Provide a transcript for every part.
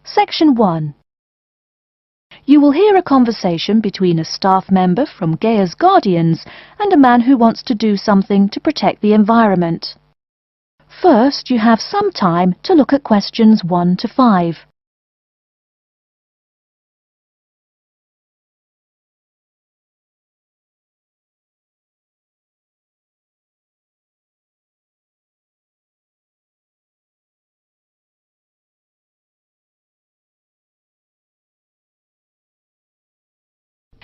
Section 1. You will hear a conversation between a staff member from Gaia's Guardians and a man who wants to do something to protect the environment. First, you have some time to look at questions 1 to 5.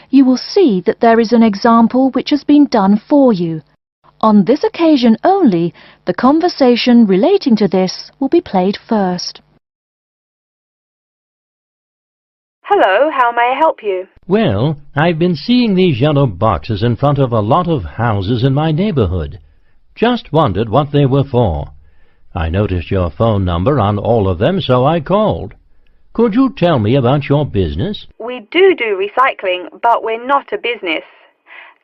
You will see that there is an example which has been done for you. On this occasion only, the conversation relating to this will be played first. Hello, how may I help you? Well, I've been seeing these yellow boxes in front of a lot of houses in my neighborhood. Just wondered what they were for. I noticed your phone number on all of them, so I called. Could you tell me about your business? We do recycling, but we're not a business.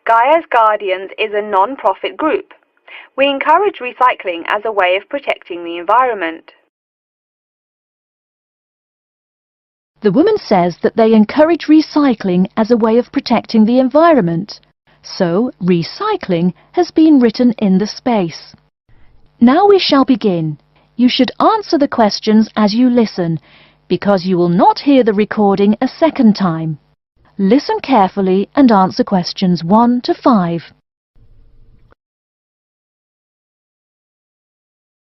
Gaia's Guardians is a non-profit group. We encourage recycling as a way of protecting the environment. The woman says that they encourage recycling as a way of protecting the environment. So, recycling has been written in the space. Now we shall begin. You should answer the questions as you listen, because you will not hear the recording a second time. Listen carefully and answer questions 1 to 5.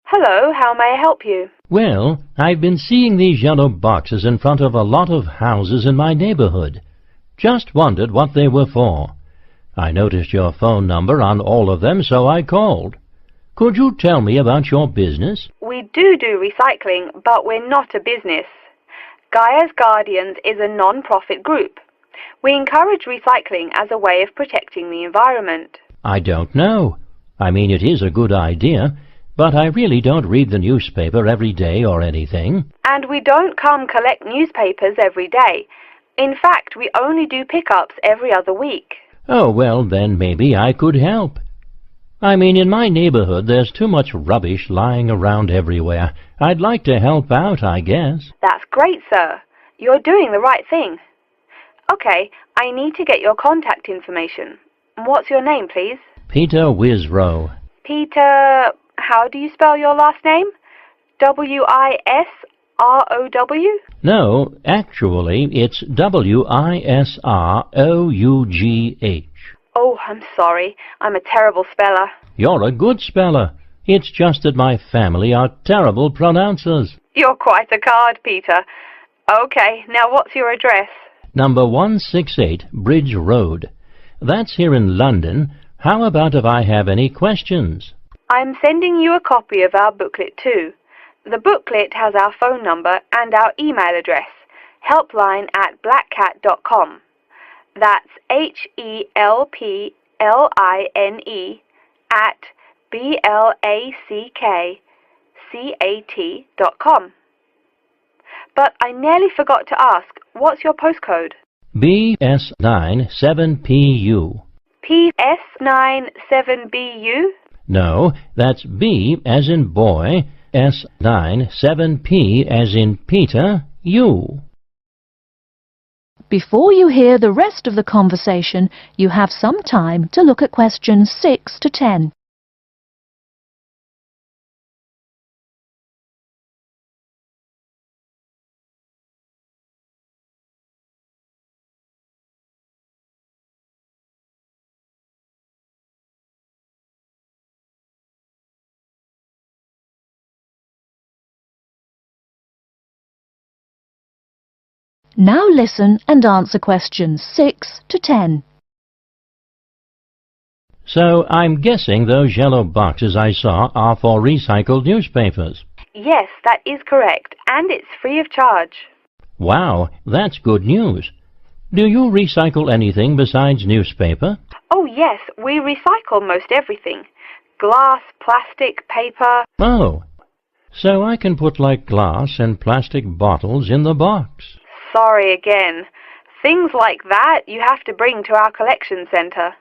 Hello, how may I help you? Well, I've been seeing these yellow boxes in front of a lot of houses in my neighborhood. Just wondered what they were for. I noticed your phone number on all of them, so I called. Could you tell me about your business? We do recycling, but we're not a business. Gaia's Guardians is a non-profit group. We encourage recycling as a way of protecting the environment. I don't know. I mean, it is a good idea, but I really don't read the newspaper every day or anything. And we don't come collect newspapers every day. In fact, we only do pickups every other week. Oh, well, then maybe I could help. I mean, in my neighborhood there's too much rubbish lying around everywhere. I'd like to help out, I guess. That's great, sir. You're doing the right thing. Okay, I need to get your contact information. What's your name, please? Peter Wisrow. Peter... how do you spell your last name? W-I-S-R-O-W? No, actually, it's W-I-S-R-O-U-G-H. Oh, I'm sorry. I'm a terrible speller. You're a good speller. It's just that my family are terrible pronouncers. You're quite a card, Peter. Okay, now what's your address? Number 168 Bridge Road. That's here in London. How about if I have any questions? I'm sending you a copy of our booklet too. The booklet has our phone number and our email address, helpline@blackcat.com. That's HELPLINE at BLACKCAT.com. But I nearly forgot to ask, what's your postcode? BS97PU. PS97BU? No, that's B as in boy, S97P as in Peter, U. Before you hear the rest of the conversation, you have some time to look at questions 6 to 10. Now listen and answer questions 6 to 10. So I'm guessing those yellow boxes I saw are for recycled newspapers. Yes, that is correct, and it's free of charge. Wow, that's good news. Do you recycle anything besides newspaper? Oh yes, we recycle most everything. Glass, plastic, paper. Oh, so I can put like glass and plastic bottles in the box. Sorry again. Things like that you have to bring to our collection centre.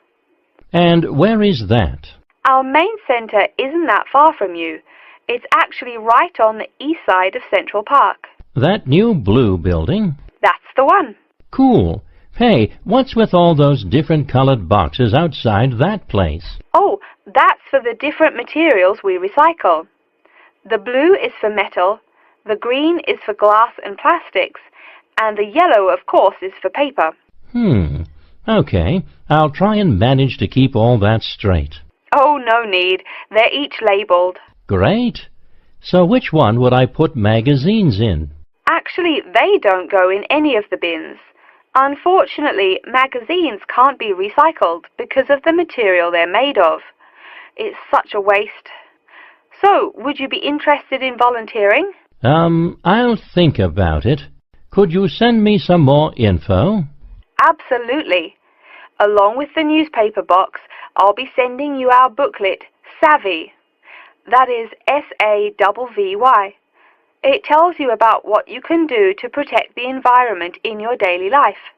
And where is that? Our main centre isn't that far from you. It's actually right on the east side of Central Park. That new blue building? That's the one. Cool. Hey, what's with all those different colored boxes outside that place? Oh, that's for the different materials we recycle. The blue is for metal, the green is for glass and plastics, and the yellow, of course, is for paper. Okay. I'll try and manage to keep all that straight. Oh, no need. They're each labelled. Great. So which one would I put magazines in? Actually, they don't go in any of the bins. Unfortunately, magazines can't be recycled because of the material they're made of. It's such a waste. So, would you be interested in volunteering? I'll think about it. Could you send me some more info? Absolutely. Along with the newspaper box, I'll be sending you our booklet, Savvy. That is SAVVY. It tells you about what you can do to protect the environment in your daily life.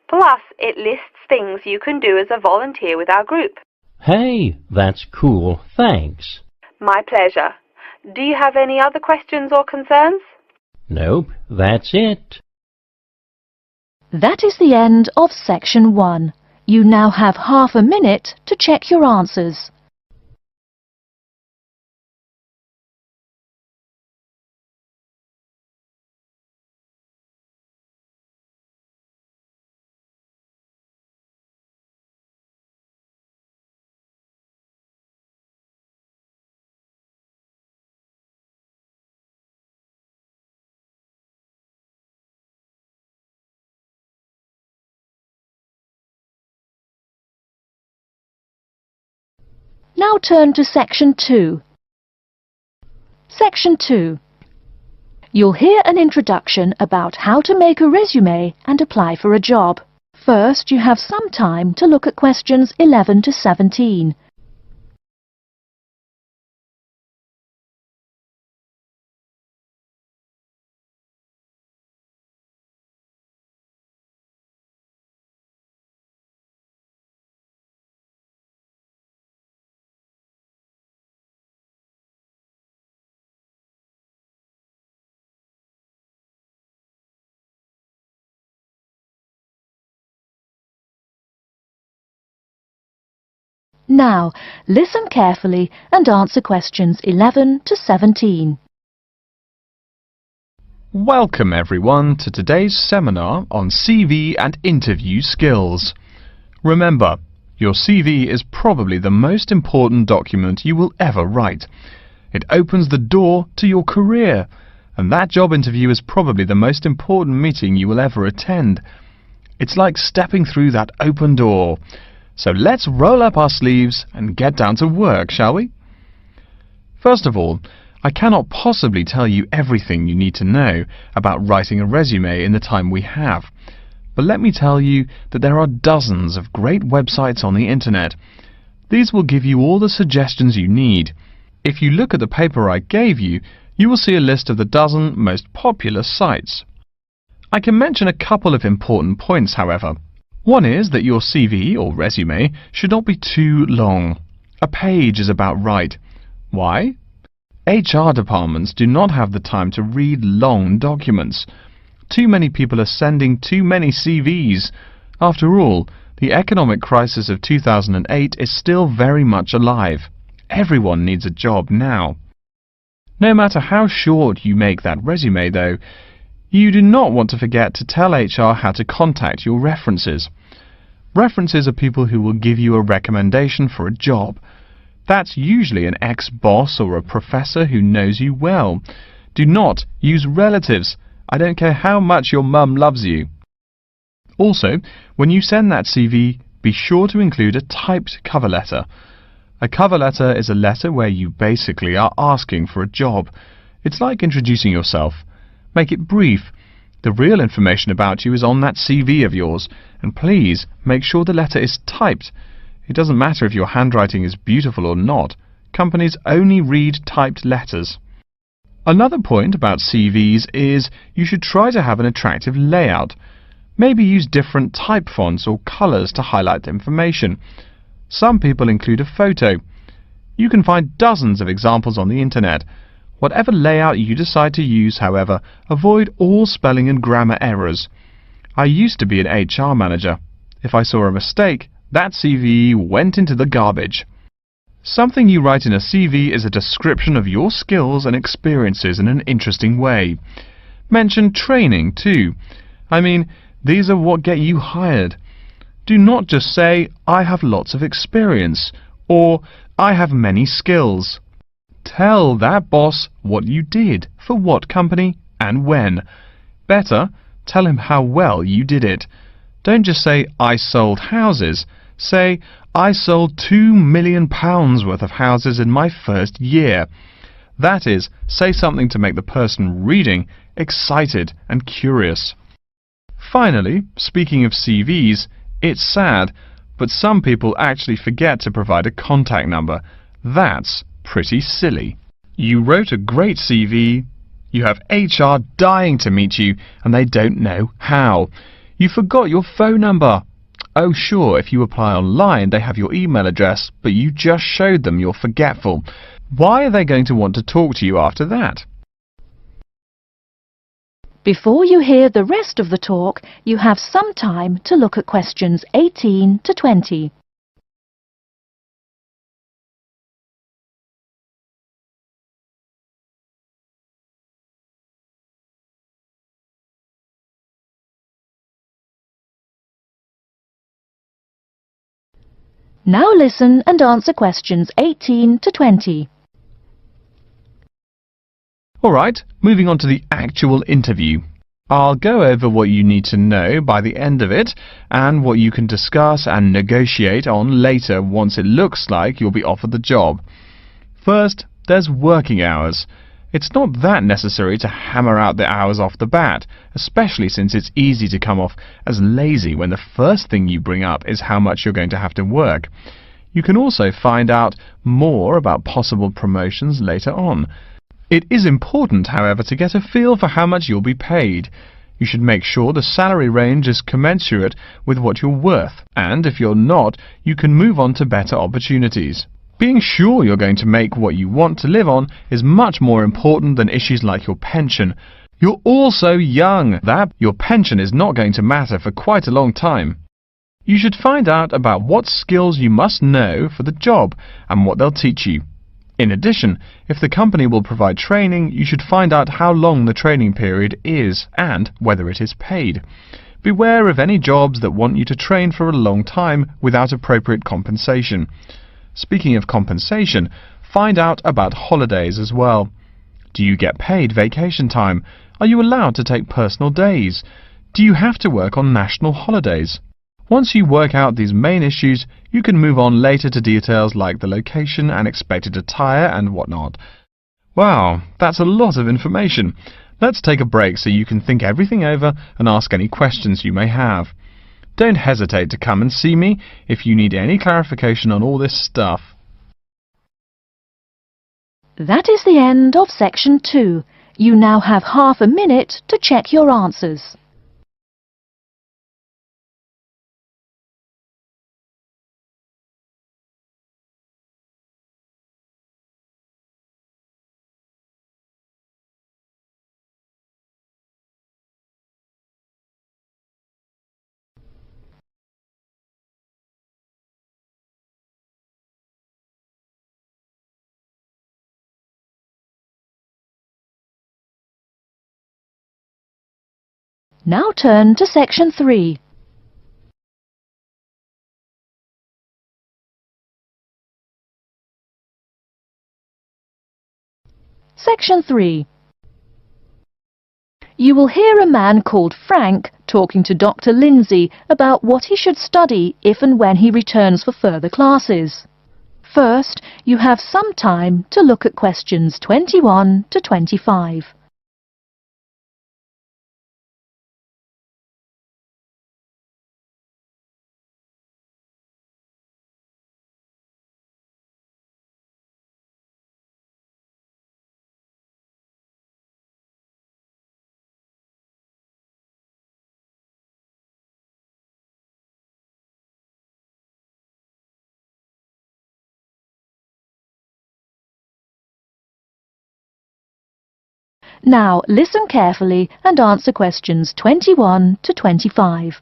Plus, it lists things you can do as a volunteer with our group. Hey, that's cool. Thanks. My pleasure. Do you have any other questions or concerns? Nope, that's it. That is the end of Section 1. You now have half a minute to check your answers. Now turn to Section 2. Section 2. You'll hear an introduction about how to make a resume and apply for a job. First, you have some time to look at questions 11 to 17. Now, listen carefully and answer questions 11 to 17. Welcome everyone to today's seminar on CV and interview skills. Remember, your CV is probably the most important document you will ever write. It opens the door to your career, and that job interview is probably the most important meeting you will ever attend. It's like stepping through that open door. So let's roll up our sleeves and get down to work, shall we? First of all, I cannot possibly tell you everything you need to know about writing a resume in the time we have. But let me tell you that there are dozens of great websites on the internet. These will give you all the suggestions you need. If you look at the paper I gave you, you will see a list of the dozen most popular sites. I can mention a couple of important points, however. One is that your CV or resume should not be too long. A page is about right. Why? HR departments do not have the time to read long documents. Too many people are sending too many CVs. After all, the economic crisis of 2008 is still very much alive. Everyone needs a job now. No matter how short you make that resume, though, you do not want to forget to tell HR how to contact your references. References are people who will give you a recommendation for a job. That's usually an ex-boss or a professor who knows you well. Do not use relatives. I don't care how much your mum loves you. Also, when you send that CV, be sure to include a typed cover letter. A cover letter is a letter where you basically are asking for a job. It's like introducing yourself. Make it brief. The real information about you is on that CV of yours, and please make sure the letter is typed. It doesn't matter if your handwriting is beautiful or not. Companies only read typed letters. Another point about CVs is you should try to have an attractive layout. Maybe use different type fonts or colours to highlight the information. Some people include a photo. You can find dozens of examples on the internet. Whatever layout you decide to use, however, avoid all spelling and grammar errors. I used to be an HR manager. If I saw a mistake, that CV went into the garbage. Something you write in a CV is a description of your skills and experiences in an interesting way. Mention training too. I mean, these are what get you hired. Do not just say, I have lots of experience, or I have many skills. Tell that boss what you did, for what company, and when. Better, tell him how well you did it. Don't just say, I sold houses. Say, I sold £2 million worth of houses in my first year. That is, say something to make the person reading excited and curious. Finally, speaking of CVs, it's sad, but some people actually forget to provide a contact number. That's pretty silly. You wrote a great CV, you have HR dying to meet you, and they don't know how. You forgot your phone number. Oh sure, if you apply online they have your email address, but you just showed them you're forgetful. Why are they going to want to talk to you after that? Before you hear the rest of the talk, you have some time to look at questions 18 to 20. Now listen and answer questions 18 to 20. Alright, moving on to the actual interview. I'll go over what you need to know by the end of it and what you can discuss and negotiate on later once it looks like you'll be offered the job. First, there's working hours. It's not that necessary to hammer out the hours off the bat, especially since it's easy to come off as lazy when the first thing you bring up is how much you're going to have to work. You can also find out more about possible promotions later on. It is important, however, to get a feel for how much you'll be paid. You should make sure the salary range is commensurate with what you're worth, and if you're not, you can move on to better opportunities. Being sure you're going to make what you want to live on is much more important than issues like your pension. You're all so young that your pension is not going to matter for quite a long time. You should find out about what skills you must know for the job and what they'll teach you. In addition, if the company will provide training, you should find out how long the training period is and whether it is paid. Beware of any jobs that want you to train for a long time without appropriate compensation. Speaking of compensation, find out about holidays as well. Do you get paid vacation time? Are you allowed to take personal days? Do you have to work on national holidays? Once you work out these main issues, you can move on later to details like the location and expected attire and whatnot. Wow, that's a lot of information. Let's take a break so you can think everything over and ask any questions you may have. Don't hesitate to come and see me if you need any clarification on all this stuff. That is the end of section 2. You now have half a minute to check your answers. Now turn to section 3. Section 3. You will hear a man called Frank talking to Dr. Lindsay about what he should study if and when he returns for further classes. First, you have some time to look at questions 21 to 25. Now listen carefully and answer questions 21 to 25.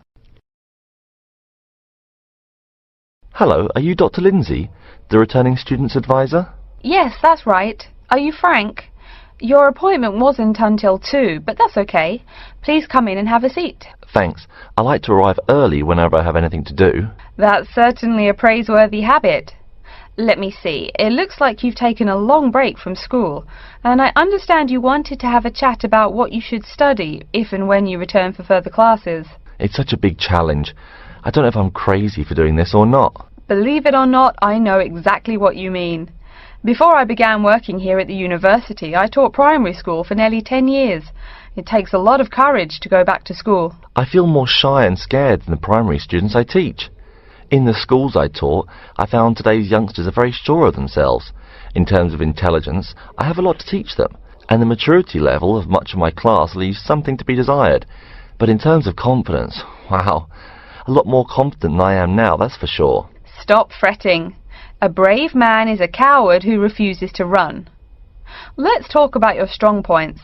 Hello, are you Dr. Lindsay, the returning student's advisor? Yes, that's right. Are you Frank? Your appointment wasn't until 2, but that's okay. Please come in and have a seat. Thanks. I like to arrive early whenever I have anything to do. That's certainly a praiseworthy habit. Let me see. It looks like you've taken a long break from school, and I understand you wanted to have a chat about what you should study if and when you return for further classes. It's such a big challenge. I don't know if I'm crazy for doing this or not. Believe it or not, I know exactly what you mean. Before I began working here at the university, I taught primary school for nearly 10 years. It takes a lot of courage to go back to school. I feel more shy and scared than the primary students I teach. In the schools I taught, I found today's youngsters are very sure of themselves. In terms of intelligence, I have a lot to teach them, and the maturity level of much of my class leaves something to be desired. But in terms of confidence, wow, a lot more confident than I am now, that's for sure. Stop fretting. A brave man is a coward who refuses to run. Let's talk about your strong points.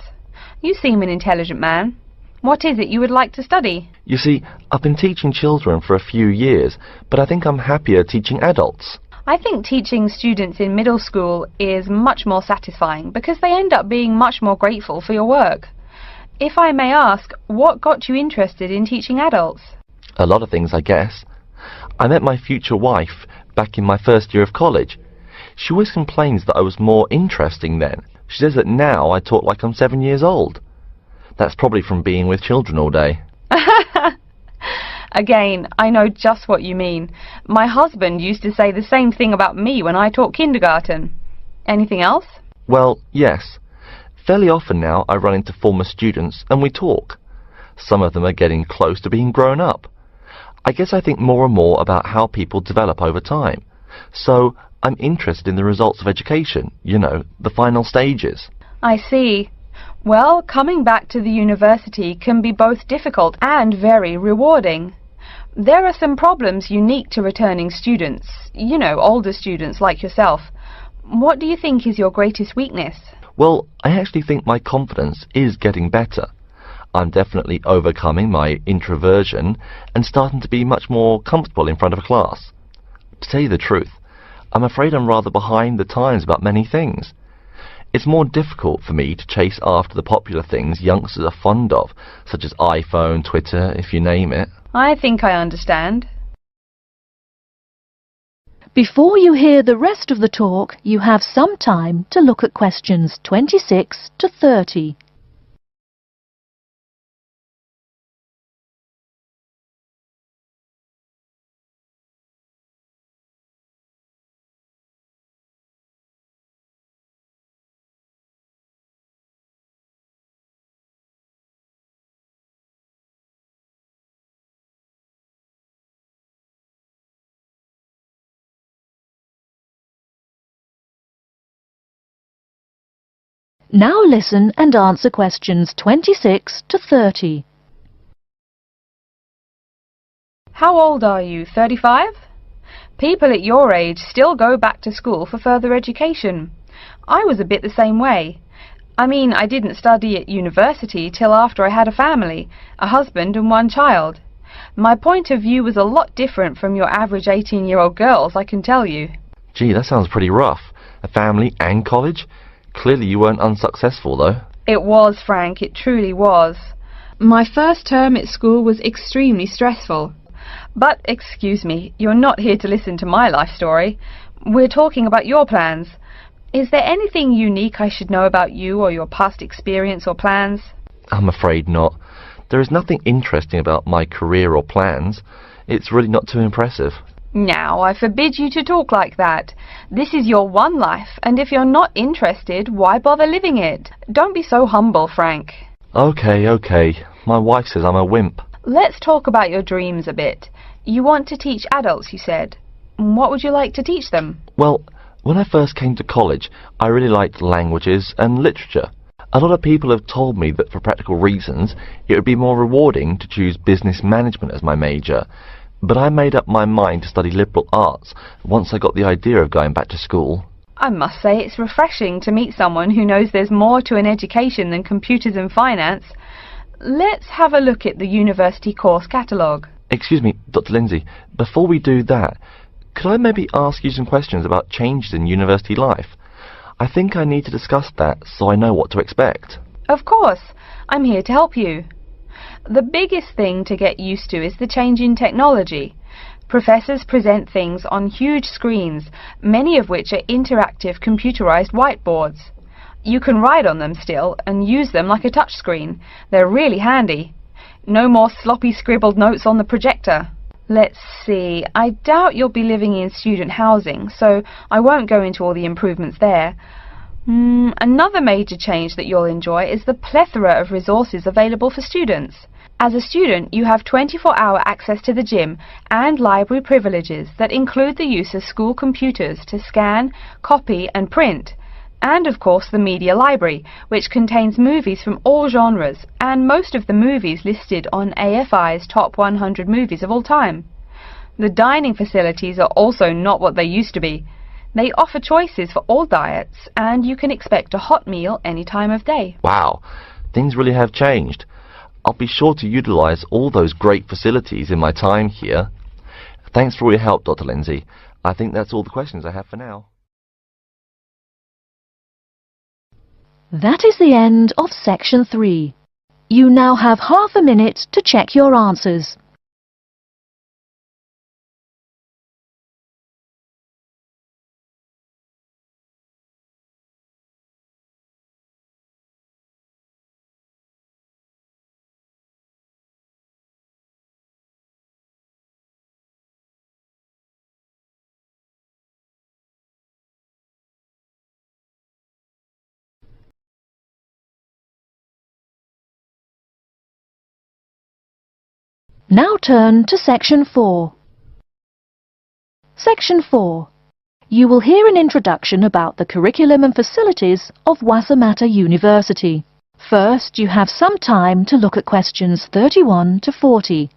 You seem an intelligent man. What is it you would like to study? You see, I've been teaching children for a few years, but I think I'm happier teaching adults. I think teaching students in middle school is much more satisfying because they end up being much more grateful for your work. If I may ask, what got you interested in teaching adults? A lot of things, I guess. I met my future wife back in my first year of college. She always complains that I was more interesting then. She says that now I talk like I'm 7 years old. That's probably from being with children all day. Again, I know just what you mean. My husband used to say the same thing about me when I taught kindergarten. Anything else? Well, yes. Fairly often now I run into former students and we talk. Some of them are getting close to being grown up. I guess I think more and more about how people develop over time. So I'm interested in the results of education, you know, the final stages. I see. Well, coming back to the university can be both difficult and very rewarding. There are some problems unique to returning students, you know, older students like yourself. What do you think is your greatest weakness? Well, I actually think my confidence is getting better. I'm definitely overcoming my introversion and starting to be much more comfortable in front of a class. To tell you the truth, I'm afraid I'm rather behind the times about many things. It's more difficult for me to chase after the popular things youngsters are fond of, such as iPhone, Twitter, if you name it. I think I understand. Before you hear the rest of the talk, you have some time to look at questions 26 to 30. Now listen and answer questions 26 to 30. How old are you, 35? People at your age still go back to school for further education. I was a bit the same way. I mean, I didn't study at university till after I had a family, a husband and one child. My point of view was a lot different from your average 18-year-old girls, I can tell you. Gee, that sounds pretty rough. A family and college? Clearly you weren't unsuccessful, though. It was, Frank, it truly was. My first term at school was extremely stressful. But, excuse me, you're not here to listen to my life story. We're talking about your plans. Is there anything unique I should know about you or your past experience or plans? I'm afraid not. There is nothing interesting about my career or plans. It's really not too impressive. Now, I forbid you to talk like that. This is your one life, and if you're not interested, why bother living it? Don't be so humble, Frank. Okay. My wife says I'm a wimp. Let's talk about your dreams a bit. You want to teach adults, you said. What would you like to teach them? Well, when I first came to college, I really liked languages and literature. A lot of people have told me that for practical reasons, it would be more rewarding to choose business management as my major. But I made up my mind to study liberal arts once I got the idea of going back to school. I must say it's refreshing to meet someone who knows there's more to an education than computers and finance. Let's have a look at the university course catalogue. Excuse me, Dr. Lindsay, before we do that, could I maybe ask you some questions about changes in university life? I think I need to discuss that so I know what to expect. Of course, I'm here to help you. The biggest thing to get used to is the change in technology. Professors present things on huge screens, many of which are interactive computerized whiteboards. You can write on them still and use them like a touchscreen. They're really handy. No more sloppy scribbled notes on the projector. Let's see, I doubt you'll be living in student housing, so I won't go into all the improvements there. Another major change that you'll enjoy is the plethora of resources available for students. As a student, you have 24-hour access to the gym and library privileges that include the use of school computers to scan, copy and print. And of course the media library, which contains movies from all genres and most of the movies listed on AFI's top 100 movies of all time. The dining facilities are also not what they used to be. They offer choices for all diets and you can expect a hot meal any time of day. Wow, things really have changed. I'll be sure to utilize all those great facilities in my time here. Thanks for all your help, Dr. Lindsay. I think that's all the questions I have for now. That is the end of section 3. You now have half a minute to check your answers. Now turn to section 4. Section 4. You will hear an introduction about the curriculum and facilities of Wassamata University. First, you have some time to look at questions 31 to 40.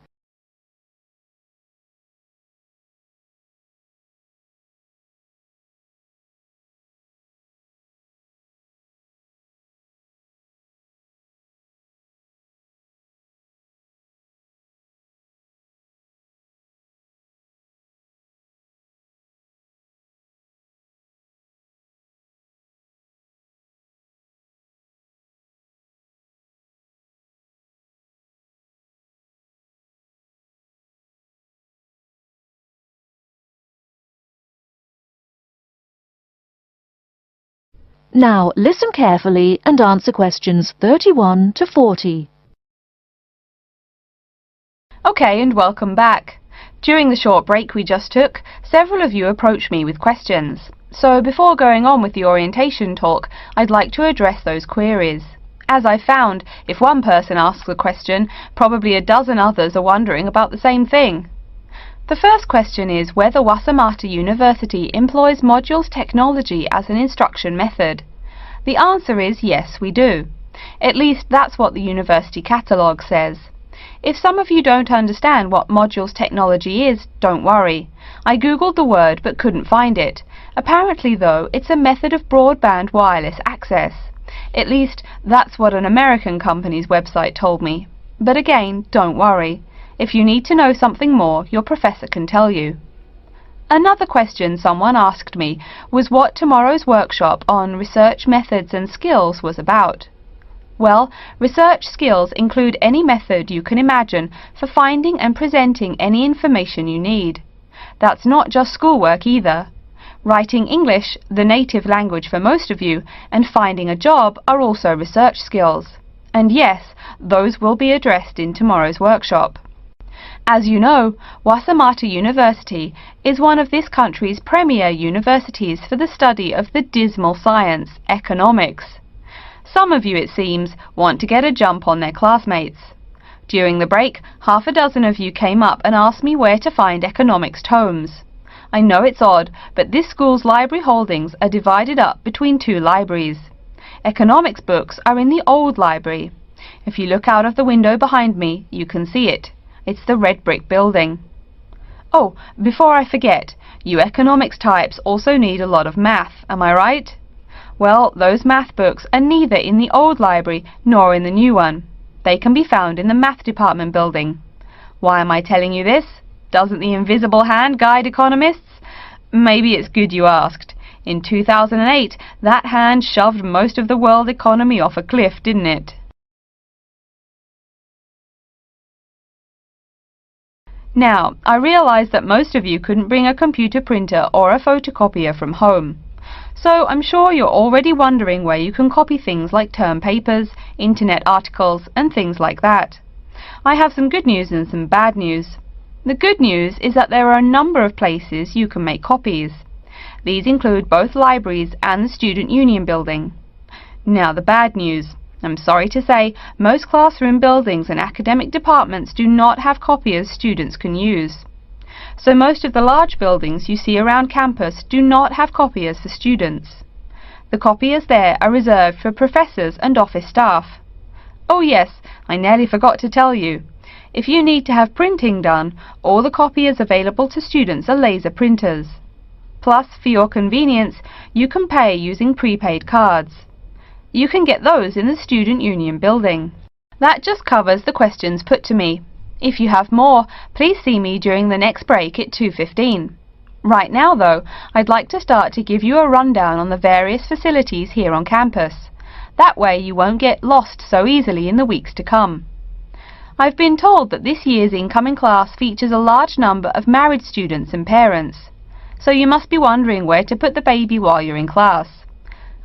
Now listen carefully and answer questions 31 to 40. Okay, and welcome back. During the short break we just took, several of you approached me with questions. So before going on with the orientation talk, I'd like to address those queries. As I found, if one person asks a question, probably a dozen others are wondering about the same thing. The first question is whether Wassamata University employs modules technology as an instruction method. The answer is yes, we do. At least that's what the university catalogue says. If some of you don't understand what modules technology is, don't worry. I googled the word but couldn't find it. Apparently though, it's a method of broadband wireless access. At least that's what an American company's website told me. But again, don't worry. If you need to know something more, your professor can tell you. Another question someone asked me was what tomorrow's workshop on research methods and skills was about. Well, research skills include any method you can imagine for finding and presenting any information you need. That's not just schoolwork either. Writing English, the native language for most of you, and finding a job are also research skills. And yes, those will be addressed in tomorrow's workshop. As you know, Wassamata University is one of this country's premier universities for the study of the dismal science, economics. Some of you, it seems, want to get a jump on their classmates. During the break, half a dozen of you came up and asked me where to find economics tomes. I know it's odd, but this school's library holdings are divided up between two libraries. Economics books are in the old library. If you look out of the window behind me, you can see it. It's the red brick building. Oh, before I forget, you economics types also need a lot of math, am I right? Well, those math books are neither in the old library nor in the new one. They can be found in the math department building. Why am I telling you this? Doesn't the invisible hand guide economists? Maybe it's good you asked. In 2008, that hand shoved most of the world economy off a cliff, didn't it? Now, I realize that most of you couldn't bring a computer printer or a photocopier from home. So I'm sure you're already wondering where you can copy things like term papers, internet articles, and things like that. I have some good news and some bad news. The good news is that there are a number of places you can make copies. These include both libraries and the Student Union building. Now the bad news. I'm sorry to say, most classroom buildings and academic departments do not have copiers students can use. So most of the large buildings you see around campus do not have copiers for students. The copiers there are reserved for professors and office staff. Oh yes, I nearly forgot to tell you. If you need to have printing done, all the copiers available to students are laser printers. Plus, for your convenience, you can pay using prepaid cards. You can get those in the Student Union building. That just covers the questions put to me. If you have more, please see me during the next break at 2:15. Right now, though, I'd like to start to give you a rundown on the various facilities here on campus. That way you won't get lost so easily in the weeks to come. I've been told that this year's incoming class features a large number of married students and parents. So you must be wondering where to put the baby while you're in class.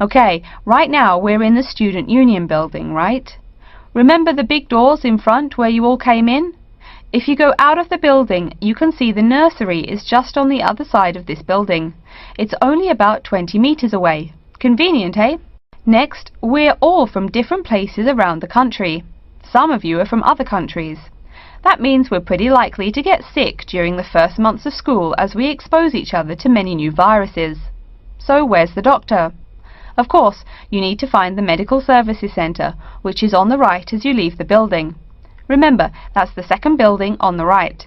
Okay, right now we're in the Student Union building, right? Remember the big doors in front where you all came in? If you go out of the building, you can see the nursery is just on the other side of this building. It's only about 20 meters away. Convenient, eh? Next, we're all from different places around the country. Some of you are from other countries. That means we're pretty likely to get sick during the first months of school as we expose each other to many new viruses. So where's the doctor? Of course, you need to find the Medical Services Centre, which is on the right as you leave the building. Remember, that's the second building on the right.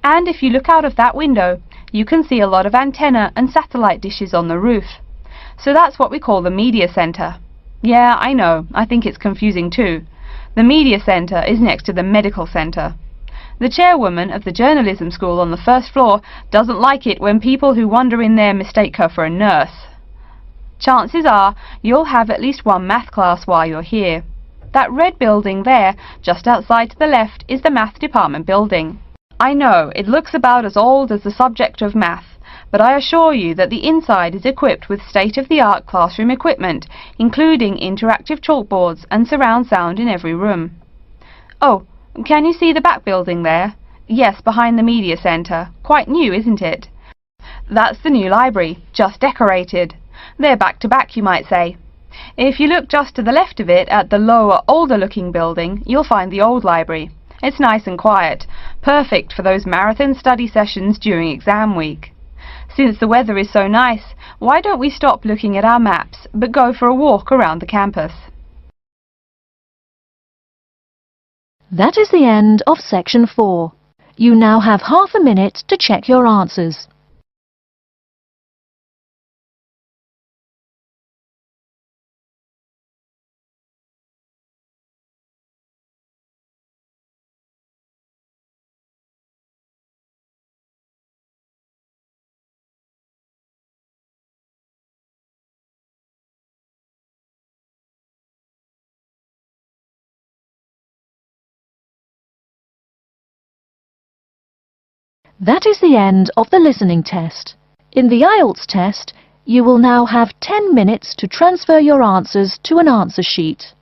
And if you look out of that window, you can see a lot of antenna and satellite dishes on the roof. So that's what we call the Media Centre. Yeah, I know, I think it's confusing too. The Media Centre is next to the Medical Centre. The chairwoman of the journalism school on the first floor doesn't like it when people who wander in there mistake her for a nurse. Chances are you'll have at least one math class while you're here. That red building there, just outside to the left, is the math department building. I know, it looks about as old as the subject of math, but I assure you that the inside is equipped with state-of-the-art classroom equipment, including interactive chalkboards and surround sound in every room. Oh, can you see the back building there? Yes, behind the Media Centre. Quite new, isn't it? That's the new library, just decorated. They're back to back, you might say. If you look just to the left of it at the lower, older-looking building, you'll find the old library. It's nice and quiet, perfect for those marathon study sessions during exam week. Since the weather is so nice, why don't we stop looking at our maps, but go for a walk around the campus? That is the end of Section 4. You now have half a minute to check your answers. That is the end of the listening test. In the IELTS test, you will now have 10 minutes to transfer your answers to an answer sheet.